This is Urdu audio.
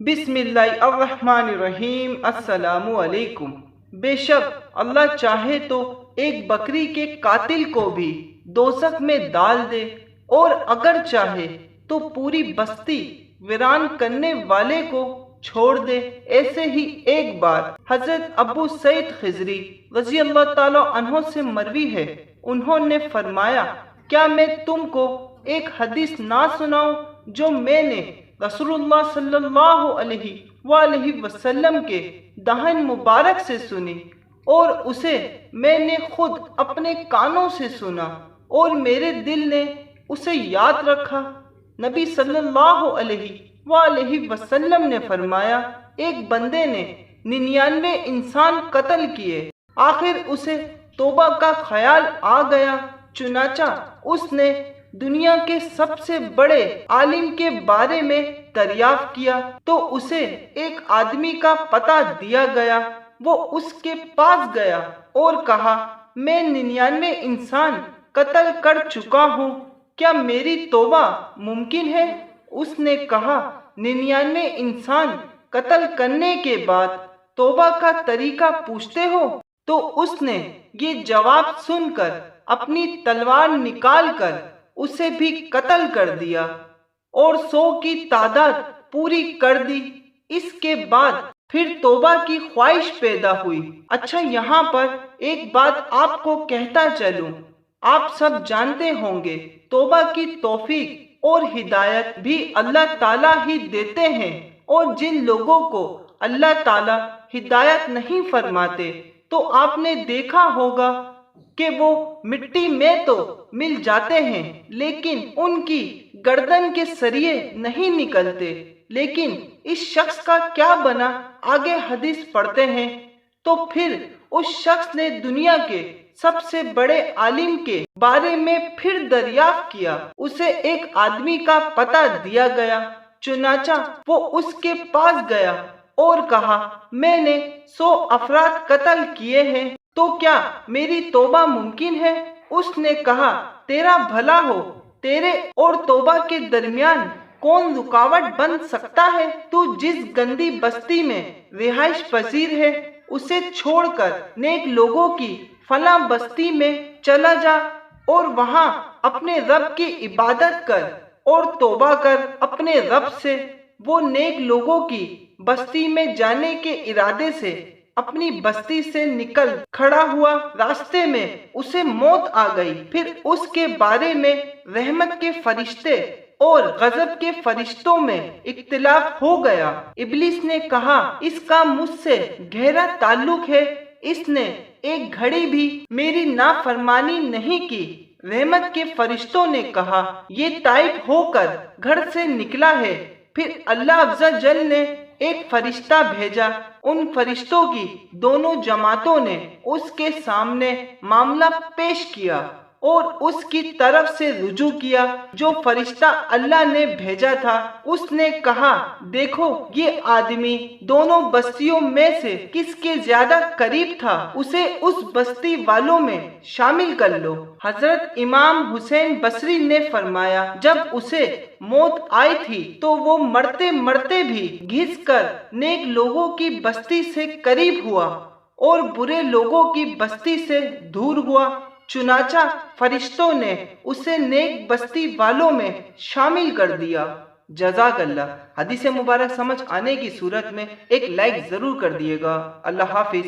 بسم اللہ الرحمن الرحیم۔ السلام علیکم۔ بے شک اللہ چاہے تو ایک بکری کے قاتل کو بھی دوزخ میں ڈال دے، اور اگر چاہے تو پوری بستی ویران کرنے والے کو چھوڑ دے۔ ایسے ہی ایک بار حضرت ابو سعید خضری رضی اللہ تعالی عنہ سے مروی ہے، انہوں نے فرمایا، کیا میں تم کو ایک حدیث نہ سناؤں جو میں نے رسول اللہ صلی اللہ علیہ وآلہ وسلم کے دہن مبارک سے سنی، اور اسے میں نے خود اپنے کانوں سے سنا اور میرے دل نے اسے یاد رکھا۔ نبی صلی اللہ علیہ وآلہ وسلم نے فرمایا، ایک بندے نے 99 انسان قتل کیے، آخر اسے توبہ کا خیال آ گیا، چنانچہ اس نے دنیا کے سب سے بڑے عالم کے بارے میں دریافت کیا تو اسے ایک آدمی کا پتہ دیا گیا۔ وہ اس کے پاس گیا اور کہا، میں 99 انسان قتل کر چکا ہوں، کیا میری توبہ ممکن ہے؟ اس نے کہا، 99 انسان قتل کرنے کے بعد توبہ کا طریقہ پوچھتے ہو؟ تو اس نے یہ جواب سن کر اپنی تلوار نکال کر اسے بھی قتل کر دیا اور 100 کی تعداد پوری کر دی۔ اس کے بعد پھر توبہ کی خواہش پیدا ہوئی۔ اچھا، یہاں پر ایک بات آپ کو کہتا چلوں، آپ سب جانتے ہوں گے توبہ کی توفیق اور ہدایت بھی اللہ تعالیٰ ہی دیتے ہیں، اور جن لوگوں کو اللہ تعالیٰ ہدایت نہیں فرماتے تو آپ نے دیکھا ہوگا کہ وہ مٹی میں تو مل جاتے ہیں لیکن ان کی گردن کے سریے نہیں نکلتے۔ لیکن اس شخص کا کیا بنا؟ آگے حدیث پڑھتے ہیں، تو پھر اس شخص نے دنیا کے سب سے بڑے عالم کے بارے میں پھر دریافت کیا، اسے ایک آدمی کا پتہ دیا گیا، چنانچہ وہ اس کے پاس گیا اور کہا، میں نے 100 افراد قتل کیے ہیں، تو کیا میری توبہ ممکن ہے؟ اس نے کہا، تیرا بھلا ہو، تیرے اور توبہ کے درمیان کون رکاوٹ بن سکتا ہے؟ تو جس گندی بستی میں رہائش پذیر ہے اسے چھوڑ کر نیک لوگوں کی فلاں بستی میں چلا جا اور وہاں اپنے رب کی عبادت کر اور توبہ کر اپنے رب سے۔ وہ نیک لوگوں کی بستی میں جانے کے ارادے سے اپنی بستی سے نکل کھڑا ہوا، راستے میں اسے موت آ گئی، پھر اس کے بارے میں رحمت کے فرشتے اور غضب کے فرشتوں میں اختلاف ہو گیا۔ ابلیس نے کہا، اس کا مجھ سے گہرا تعلق ہے، اس نے ایک گھڑی بھی میری نافرمانی نہیں کی۔ رحمت کے فرشتوں نے کہا، یہ تائب ہو کر گھر سے نکلا ہے۔ پھر اللہ عز و جل نے ایک فرشتہ بھیجا، ان فرشتوں کی دونوں جماعتوں نے اس کے سامنے معاملہ پیش کیا اور اس کی طرف سے رجوع کیا۔ جو فرشتہ اللہ نے بھیجا تھا اس نے کہا، دیکھو یہ آدمی دونوں بستیوں میں سے کس کے زیادہ قریب تھا، اسے اس بستی والوں میں شامل کر لو۔ حضرت امام حسین بصری نے فرمایا، جب اسے موت آئی تھی تو وہ مرتے مرتے بھی گھس کر نیک لوگوں کی بستی سے قریب ہوا اور برے لوگوں کی بستی سے دور ہوا، چنانچہ فرشتوں نے اسے نیک بستی والوں میں شامل کر دیا۔ جزاک اللہ۔ حدیث مبارک سمجھ آنے کی صورت میں ایک لائک ضرور کر دیے گا۔ اللہ حافظ۔